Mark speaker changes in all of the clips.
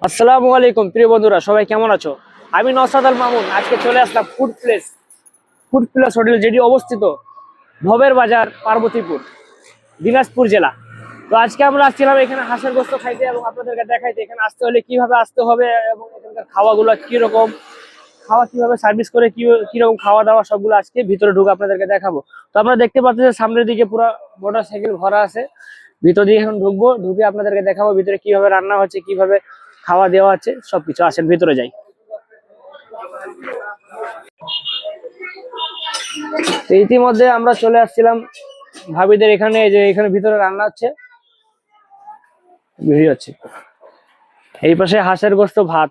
Speaker 1: আসসালামু আলাইকুম প্রিয় বন্ধুরা, সবাই কেমন আছো? আমি নওশাদ আল মামুন। আজকে চলে আসলাম ফুড প্লেস হোটেল, যেটি অবস্থিত ভবের বাজার, পার্বতীপুর, দিনাজপুর জেলা। তো আজকে আমরা আসছিলাম এখানে হাঁসের গোস্ত খাইতে এবং আপনাদেরকে দেখাইতে এখানে আসতে হলে কিভাবে আসতে হবে এবং এখানকার খাওয়াগুলো কিরকম, খাওয়া কিভাবে সার্ভিস করে, কিরকম খাওয়া দাওয়া, সবগুলো আজকে ভিতরে ঢুকে আপনাদেরকে দেখাবো। তো আমরা দেখতে পাচ্ছি যে সামনের দিকে পুরো মোটরসাইকেল ভরা আছে। ভিতর দিকে এখন ঢুকবো, ঢুকে আপনাদেরকে দেখাবো ভিতরে কিভাবে রান্না হচ্ছে, কিভাবে খাওয়া দেওয়া আছে, সবকিছু। আসেন ভিতরে যাই। তো ইতিমধ্যে আমরা চলে আসছিলাম ভাবিদের এখানে, যে এখানে ভিতরে রান্না হচ্ছে, ভিড় হচ্ছে। এই পাশে হাঁসের গোস্ত ভাত,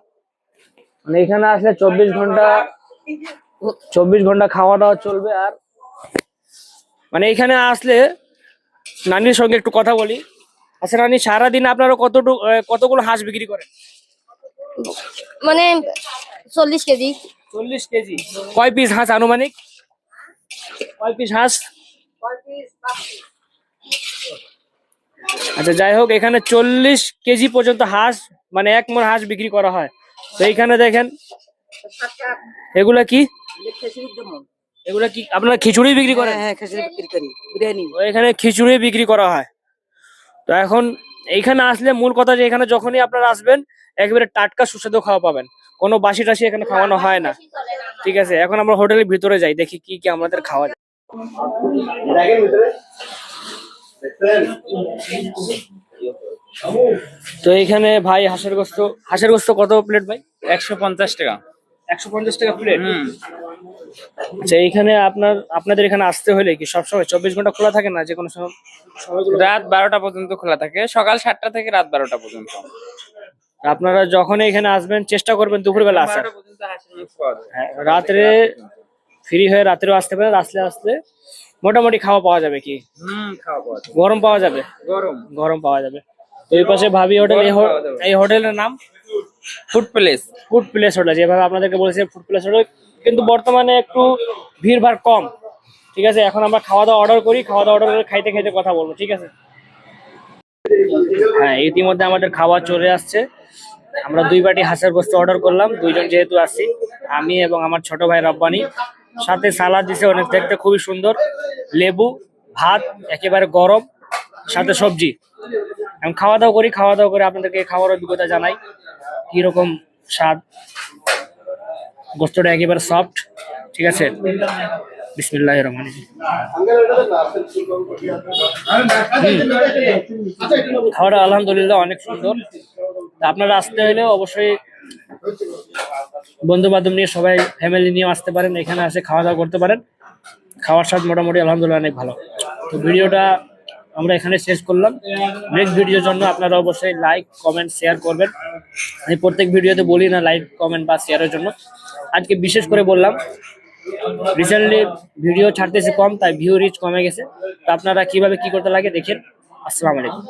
Speaker 1: মানে এখানে আসলে 24 ঘন্টা খাওয়া দাওয়া চলবে। আর মানে এখানে আসলে নানির সঙ্গে একটু কথা বলি। আচ্ছা নানি, সারাদিন আপনারা কতগুলো হাঁস বিক্রি করেন?
Speaker 2: মানে 40 কেজি।
Speaker 1: 40 কেজি। কয় পিস হাঁস আনুমানিক? কয় পিস হাঁস? আচ্ছা, যাই হোক, এখানে 40 কেজি পর্যন্ত হাঁস, মানে 1 মণ হাঁস বিক্রি করা হয়। তো এইখানে দেখেন, এগুলা কি এগুলা কি আপনারা খিচুড়ি বিক্রি করেন?
Speaker 3: হ্যাঁ খিচুড়ি বিক্রি করি, বিরিয়ানি।
Speaker 1: তো এখানে খিচুড়ি বিক্রি করা হয়। তো এখন এইখানে আসলে মূল কথা যে এখানে যখনই আপনারা আসবেন একেবারে টাটকা সুস্বাদু খাওয়া পাবেন, কোনো বাসি টাসি এখানে খাওয়ানো হয় না। ঠিক আছে, এখন আমরা হোটেলের ভিতরে যাই, দেখি কি কি আমাদের খাওয়া যায়। তো এইখানে ভাই হাঁসের গোস্ত কত প্লেট ভাই?
Speaker 4: 150 টাকা।
Speaker 1: 150 টাকা প্লেট। আচ্ছা, এইখানে আপনাদের এখানে আসতে হলে কি সবসময় 24 ঘন্টা খোলা থাকে না, যে কোনো সময়গুলো?
Speaker 4: রাত 12টা পর্যন্ত খোলা থাকে, সকাল 7টা থেকে রাত 12টা পর্যন্ত।
Speaker 1: আপনারা যখন এখানে আসবেন চেষ্টা করবেন দুপুরবেলা আসার।
Speaker 4: 12টা পর্যন্ত হাঁসের মাংস পাওয়া যায়।
Speaker 1: হ্যাঁ, রাত্রে ফ্রি হয়ে রাত্রেও আসতে পারেন। আসলে মোটামুটি খাওয়া পাওয়া যাবে কি?
Speaker 4: খাওয়া পাওয়া যায়।
Speaker 1: গরম পাওয়া যাবে? গরম পাওয়া যাবে। তো এই পাশে ভাবি হোটেল, এই হোটেলের নাম
Speaker 4: food place.
Speaker 1: Food place hotel. যেভাবে আপনাদেরকে বলেছি ফুড প্লেস হোটেল, কিন্তু বর্তমানে একটু ভিড় ভাড় কম। ঠিক আছে, এখন আমরা খাওয়া দাওয়া অর্ডার করি, খাওয়া দাওয়া অর্ডার করে খাইতে খাইতে কথা বলবো, ঠিক আছে? হ্যাঁ, ইতিমধ্যে আমাদের খাওয়া চলে আসছে। আমরা 2 বাটি হাঁসের গোস্ত অর্ডার করলাম, 2 জন যেহেতু আছি, আমি এবং আমার ছোট ভাই রব্বানি। সাথে সালাদ দিছে, অনেক দেখতে খুবই সুন্দর, লেবু, ভাত একেবারে গরম, সাথে সবজি। এখন খাওয়া দাওয়া করি, খাওয়া দাওয়া করে আপনাদেরকে খাওয়ার অভিজ্ঞতা জানাই কিরকম স্বাদ। গোস্তটা একেবারে সফট, ঠিক আছে। বিসমিল্লাহির রহমানির রহিম। খাওয়াটা আলহামদুলিল্লাহ অনেক সুন্দর। তা আপনারা আসতে হলে অবশ্যই বন্ধু বান্ধব নিয়ে, সবাই ফ্যামিলি নিয়ে আসতে পারেন, এখানে আসে খাওয়া দাওয়া করতে পারেন। খাওয়ার স্বাদ মোটামুটি আলহামদুলিল্লাহ অনেক ভালো। তো ভিডিওটা আমরা এখানে শেষ করলাম। নেক্সট ভিডিওর জন্য আপনারা অবশ্যই লাইক, কমেন্ট, শেয়ার করবেন। আমি প্রত্যেক ভিডিওতে বলি না লাইক, কমেন্ট বা শেয়ারের জন্য, আজকে বিশেষ করে বললাম। রিসেন্টলি ভিডিও ছাড়তেছে কম, তাই ভিউ রিচ কমে গেছে। তো আপনারা কিভাবে কি করতে লাগে দেখেন। আসসালামু আলাইকুম।